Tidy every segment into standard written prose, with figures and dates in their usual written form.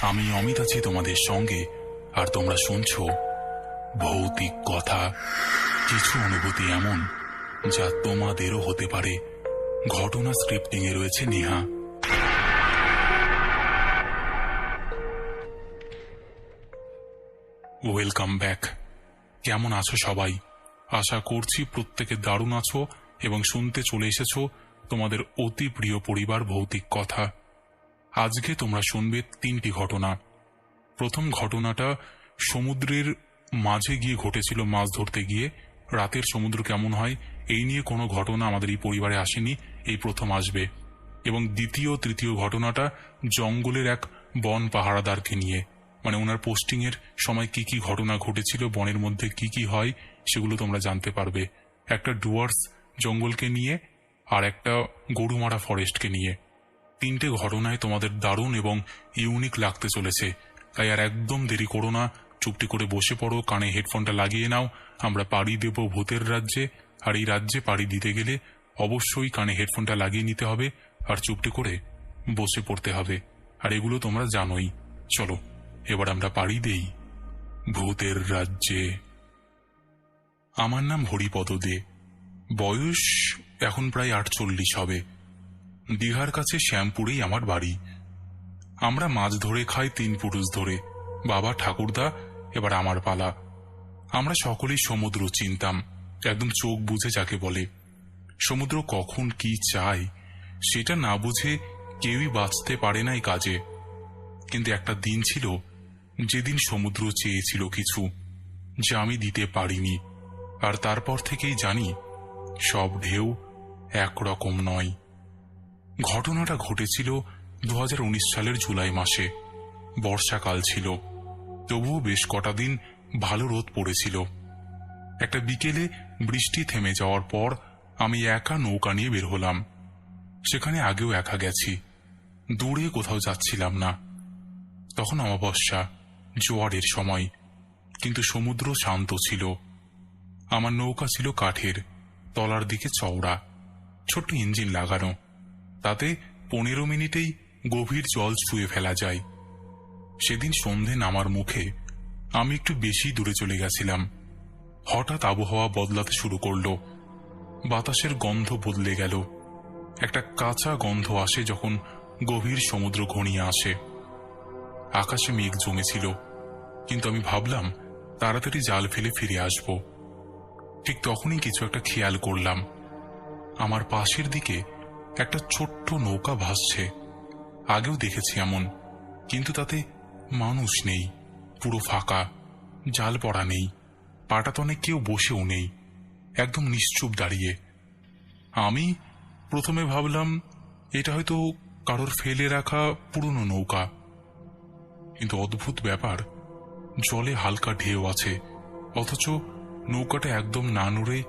আমি অমিত আছি তোমাদের সঙ্গে, আর তোমরা শুনছো ভৌতিক কথা। কিছু অনুভূতি এমন যা তোমাদেরও হতে পারে। ঘটনা স্ক্রিপ্টিং এ রয়েছে নেহা। Welcome back. কেমন আছো সবাই? আশা করছি প্রত্যেকে দারুণ আছো এবং শুনতে চলে এসেছো তোমাদের অতি প্রিয় পরিবার ভৌতিক কথা। আজকে তোমরা শুনবে 3টি ঘটনা। প্রথম ঘটনাটা সমুদ্রের মাঝে গিয়ে ঘটেছিল, মাছ ধরতে গিয়ে। রাতের সমুদ্র কেমন হয় এই নিয়ে কোনো ঘটনা আমাদের এই পরিবারে আসেনি, এই প্রথম আসবে। এবং দ্বিতীয় তৃতীয় ঘটনাটা জঙ্গলের এক বন পাহারাদারকে নিয়ে, মানে ওনার পোস্টিং এর সময় কি কি ঘটনা ঘটেছিল, বনের মধ্যে কি কি হয় সেগুলো তোমরা জানতে পারবে। একটা ডুয়ার্স জঙ্গলকে নিয়ে আর একটা গরুমারা ফরেস্টকে নিয়ে। 3টে ঘটনায় তোমাদের দারুণ এবং ইউনিক লাগতে চলেছে। তাই আর একদম দেরি করো না, চুপটি করে বসে পড়ো, কানে হেডফোনটা লাগিয়ে নাও। আমরা পাড়ি দেব ভূতের রাজ্যে, আর এই রাজ্যে পাড়ি দিতে গেলে অবশ্যই কানে হেডফোনটা লাগিয়ে নিতে হবে আর চুপটি করে বসে পড়তে হবে। আর এগুলো তোমরা জানোই। চলো এবার আমরা পাড়ি দেই ভূতের রাজ্যে। আমার নাম হরিপদ দে, বয়স এখন প্রায় 48 হবে। দীঘার কাছে শ্যামপুরেই আমার বাড়ি। আমরা মাছ ধরে খাই 3 পুরুষ ধরে, বাবা, ঠাকুরদা, এবার আমার পালা। আমরা সকলেই সমুদ্র চিনতাম, একদম চোখ বুঝে যাকে বলে। সমুদ্র কখন কি চায় সেটা না বুঝে কেউই বাঁচতে পারে না এই কাজে। কিন্তু একটা দিন ছিল যেদিন সমুদ্র চেয়েছিল কিছু, যা আমি দিতে পারিনি। আর তারপর থেকেই জানি সব ঢেউ একরকম নয়। ঘটনাটা ঘটেছিল 2019 সালের জুলাই মাসে। বর্ষাকাল ছিল, তবুও বেশ কটা দিন ভালো রোদ পড়েছিল। একটা বিকেলে বৃষ্টি থেমে যাওয়ার পর আমি একা নৌকা নিয়ে বের হলাম। সেখানে আগেও একা গেছি, দূরে কোথাও যাচ্ছিলাম না। তখন অমাবস্যা, জোয়ারের সময়, কিন্তু সমুদ্র শান্ত ছিল। আমার নৌকা ছিল কাঠের, তলার দিকে চওড়া, ছোট্ট ইঞ্জিন লাগানো। তাতে 15 মিনিটেই গভীর জল ছুঁয়ে ফেলা যায়। সেদিন সন্ধে নামার মুখে আমি একটু বেশি দূরে চলে গেছিলাম। হঠাৎ আবহাওয়া বদলাতে শুরু করলো, বাতাসের গন্ধ বদলে গেল। একটা কাঁচা গন্ধ আসে যখন গভীর সমুদ্র ঘনিয়ে আসে। আকাশে মেঘ জমেছিল, কিন্তু আমি ভাবলাম তাড়াতাড়ি জাল ফেলে ফিরে আসব। ঠিক তখনই কিছু একটা খেয়াল করলাম। আমার পাশের দিকে একটা ছোট্ট নৌকা ভাসছে। আগেও দেখেছি এমন, কিন্তু তাতে মানুষ নেই, পুরো ফাঁকা, জাল পড়া নেই, পাটাতনে কেউ বসেও নেই, একদম নিশ্চুপ দাঁড়িয়ে। আমি প্রথমে ভাবলাম এটা হয়তো কারোর ফেলে রাখা পুরনো নৌকা। কিন্তু অদ্ভুত ব্যাপার, জলে হালকা ঢেউ আছে, অথচ নৌকাটা একদম না নড়ে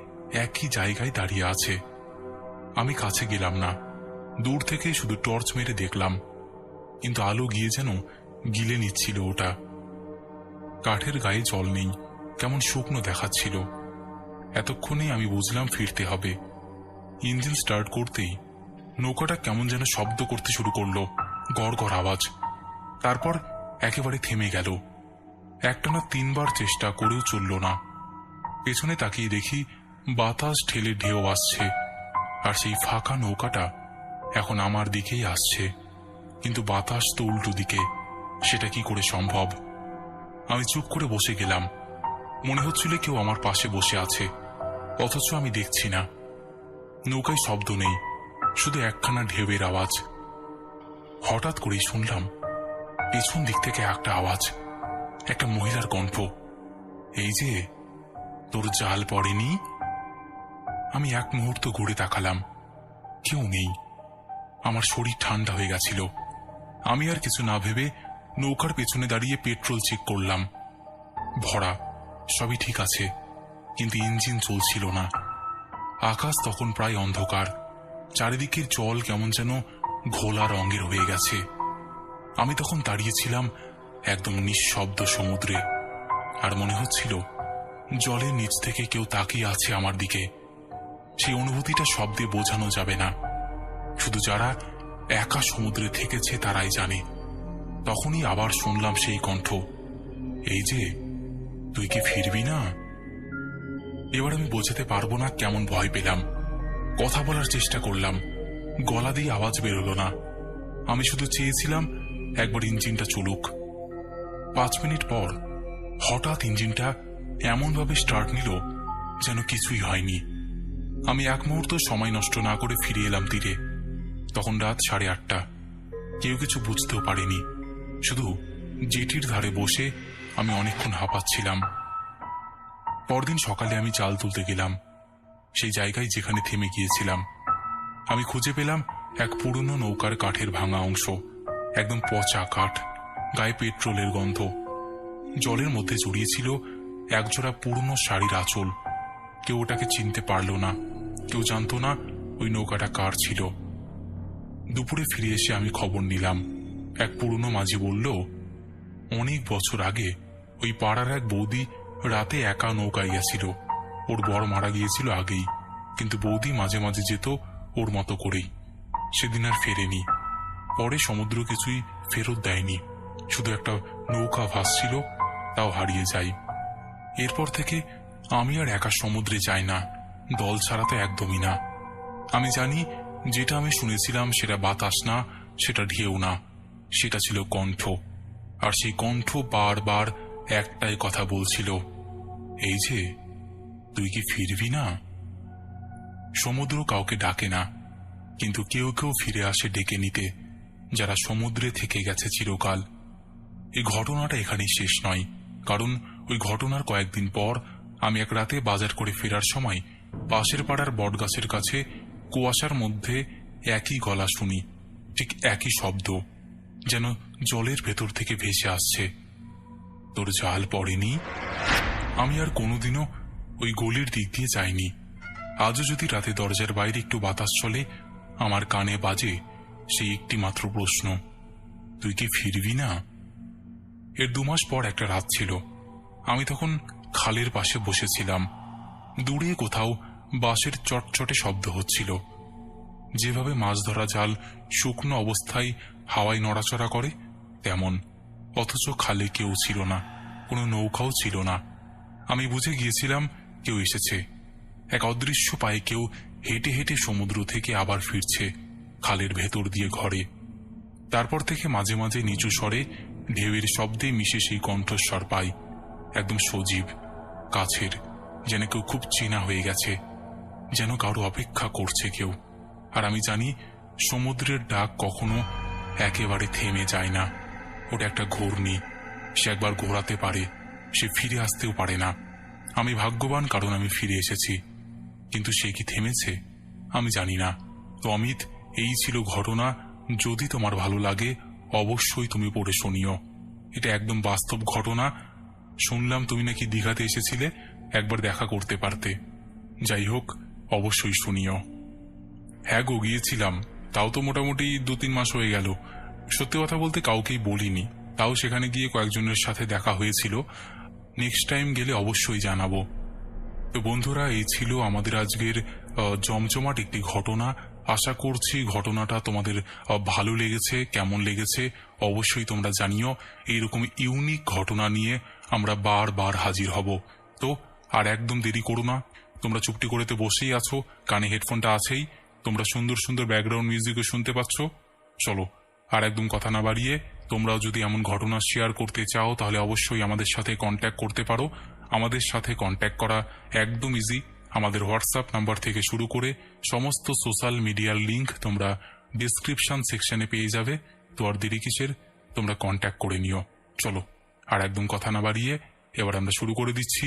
একই জায়গায় দাঁড়িয়ে আছে। আমি কাছে গেলাম না, দূর থেকে শুধু টর্চ মেরে দেখলাম, কিন্তু আলো গিয়ে যেন গিলে নিচ্ছিল ওটা। কাঠের গায়ে জল নেই, কেমন শুকনো দেখাচ্ছিল। এতক্ষণে আমি বুঝলাম ফিরতে হবে। ইঞ্জিন স্টার্ট করতেই নৌকাটা কেমন যেন শব্দ করতে শুরু করলো, গড় গড় আওয়াজ। তারপর একেবারে থেমে গেল। একটানা 3 বার চেষ্টা করেও চলল না। পেছনে তাকিয়ে দেখি বাতাস ঠেলে ঢেউ আসছে, আর সেই ফাঁকা নৌকাটা এখন আমার দিকেই আসছে। কিন্তু বাতাস তো উল্টো দিকে, সেটা কি করে সম্ভব? আমি চুপ করে বসে গেলাম। মনে হচ্ছিল কেউ আমার পাশে বসে আছে, অথচ আমি দেখছি না। নৌকায় শব্দ নেই, শুধু একখানা ঢেউয়ের আওয়াজ। হঠাৎ করেই শুনলাম পেছন দিক থেকে একটা আওয়াজ, একটা মহিলার কণ্ঠ, এই যে তোর জাল পড়েনি। আমি এক মুহূর্ত ঘুরে তাকালাম, কেউ নেই। আমার শরীর ঠান্ডা হয়ে গেছিল। আমি আর কিছু না ভেবে নৌকার পেছনে দাঁড়িয়ে পেট্রোল চেক করলাম। ভরা, সবই ঠিক আছে, কিন্তু ইঞ্জিন চলছিল না। আকাশ তখন প্রায় অন্ধকার, চারিদিকের জল কেমন যেন ঘোলা রঙের হয়ে গেছে। আমি তখন দাঁড়িয়েছিলাম একদম নিঃশব্দ সমুদ্রে, আর মনে হচ্ছিল জলের নিচ থেকে কেউ তাকিয়ে আছে আমার দিকে। সেই অনুভূতিটা শব্দে বোঝানো যাবে না, শুধু যারা একা সমুদ্রে থেকেছে তারাই জানে। তখনই আবার শুনলাম সেই কণ্ঠ, এই যে তুই কি ফিরবি না? এবার আমি বোঝাতে পারবো না কেমন ভয় পেলাম। কথা বলার চেষ্টা করলাম, গলা দিয়ে আওয়াজ বেরোলো না। আমি শুধু চেয়েছিলাম একবার ইঞ্জিনটা চলুক। 5 মিনিট পর হঠাৎ ইঞ্জিনটা এমনভাবে স্টার্ট নিল যেন কিছুই হয়নি। আমি এক মুহূর্ত সময় নষ্ট না করে ফিরে এলাম তীরে। তখন রাত 8:30। কেউ কিছু বুঝতেও পারেনি। শুধু জেটির ধারে বসে আমি অনেকক্ষণ হাঁপাচ্ছিলাম। পরদিন সকালে আমি জাল তুলতে গেলাম সেই জায়গায় যেখানে থেমে গিয়েছিলাম। আমি খুঁজে পেলাম এক পুরনো নৌকার কাঠের ভাঙা অংশ, একদম পচা কাঠ, গায়ে পেট্রোলের গন্ধ। জলের মধ্যে জড়িয়েছিল একজোড়া পুরনো শাড়ির আঁচল। কেউ ওটাকে চিনতে পারল না, কেউ জানত না ওই নৌকাটা কার ছিল। দুপুরে ফিরে এসে আমি খবর নিলাম। এক পুরনো মাঝি বলল, অনেক বছর আগে ওই পাড়ার এক বৌদি রাতে একা নৌকায় গেছিল। ওর বর মারা গিয়েছিল আগেই, কিন্তু বৌদি মাঝে মাঝে যেত ওর মতো করেই। সেদিন আর ফেরেনি। পরে সমুদ্র কিছুই ফেরত দেয়নি, শুধু একটা নৌকা ভাসছিল, তাও হারিয়ে যায়। এরপর থেকে আমি আর একা সমুদ্রে যাই না, দল ছাড়া তো একদমই না। আমি জানি যেটা আমি শুনেছিলাম সেটা বাতাস না, সেটা ঢেউ না, সেটা ছিল কণ্ঠ। আর সেই কণ্ঠ বারবার একটাই কথা বলছিল, এই যে তুই কি ফিরবি না? সমুদ্র কাউকে ডাকে না, কিন্তু কেউ কেউ ফিরে আসে ডেকে নিতে, যারা সমুদ্রে থেকে গেছে চিরকাল। এই ঘটনাটা এখানেই শেষ নয়, কারণ ওই ঘটনার কয়েকদিন পর আমি এক রাতে বাজার করে ফেরার সময় পাশের পাড়ার বটগাছের কাছে কুয়াশার মধ্যে একই গলা শুনি, ঠিক একই শব্দ, যেন জলের ভেতর থেকে ভেসে আসছে, তোর জাল পড়েনি? আমি আর কোনোদিনও ওই গলির দিক দিয়ে যাইনি। আজও যদি রাতে দরজার বাইরে একটু বাতাস চলে, আমার কানে বাজে সেই একটি মাত্র প্রশ্ন, তুই কি ফিরবি না? এর 2 মাস পর একটা রাত ছিল। আমি তখন খালের পাশে বসেছিলাম। দূরে কোথাও বাঁশের চটচটে শব্দ হচ্ছিল, যেভাবে মাছ ধরা জাল শুকনো অবস্থায় হাওয়ায় নড়াচড়া করে তেমন। অথচ খালে কেউ ছিল না, কোনো নৌকাও ছিল না। আমি বুঝে গিয়েছিলাম কেউ এসেছে। এক অদৃশ্য পায়ে কেউ হেঁটে হেঁটে সমুদ্র থেকে আবার ফিরছে খালের ভেতর দিয়ে ঘরে। তারপর থেকে মাঝে মাঝে নিচু স্বরে ঢেউয়ের শব্দে মিশে সেই কণ্ঠস্বর পাই, একদম সজীব, কাছের, যেন কেউ খুব চেনা হয়ে গেছে, যেন কারো অপেক্ষা করছে কেউ। আর আমি জানি সমুদ্রের ডাক কখনো একেবারে থেমে যায় না। ওটা একটা ঘূর্ণি, সে একবার ঘোরাতে পারে, সে ফিরে আসতেও পারে না। আমি ভাগ্যবান, কারণ আমি ফিরে এসেছি, কিন্তু সে কি থেমেছে আমি জানি না। তো অমিত, এই ছিল ঘটনা। যদি তোমার ভালো লাগে অবশ্যই তুমি পড়ে শুনিও। এটা একদম বাস্তব ঘটনা। শুনলাম তুমি নাকি দীঘাতে এসেছিলে, একবার দেখা করতে পারতে। যাই হোক, অবশ্যই শুনিও। হ্যাঁ গো, গিয়েছিলাম। তাও তো মোটামুটি 2-3 মাস হয়ে গেল। সত্যি কথা বলতে কাউকেই বলিনি, তাও সেখানে গিয়ে কয়েকজনের সাথে দেখা হয়েছিল। নেক্সট টাইম গেলে অবশ্যই জানাবো। তো বন্ধুরা, এই ছিল আমাদের আজকের জমজমাট একটি ঘটনা। আশা করছি ঘটনাটা তোমাদের ভালো লেগেছে। কেমন লেগেছে অবশ্যই তোমরা জানিও। এইরকম ইউনিক ঘটনা নিয়ে আমরা বারবার হাজির হব। তো আর একদম দেরি করো না, তোমরা চুপটি করে তো বসেই আছো, কানে হেডফোনটা আছেই, তোমরা সুন্দর সুন্দর ব্যাকগ্রাউন্ড মিউজিকও শুনতে পাচ্ছ। চলো আর একদম কথা না বাড়িয়ে, তোমরাও যদি এমন ঘটনা শেয়ার করতে চাও তাহলে অবশ্যই আমাদের সাথে কন্ট্যাক্ট করতে পারো। আমাদের সাথে কন্ট্যাক্ট করা একদম ইজি। আমাদের হোয়াটসঅ্যাপ নাম্বার থেকে শুরু করে সমস্ত সোশ্যাল মিডিয়ার লিংক তোমরা ডিসক্রিপশন সেকশনে পেয়ে যাবে। তো আর দেরি কিসের, তোমরা কন্ট্যাক্ট করে নিও। চলো আর একদম কথা না বাড়িয়ে এবার আমরা শুরু করে দিচ্ছি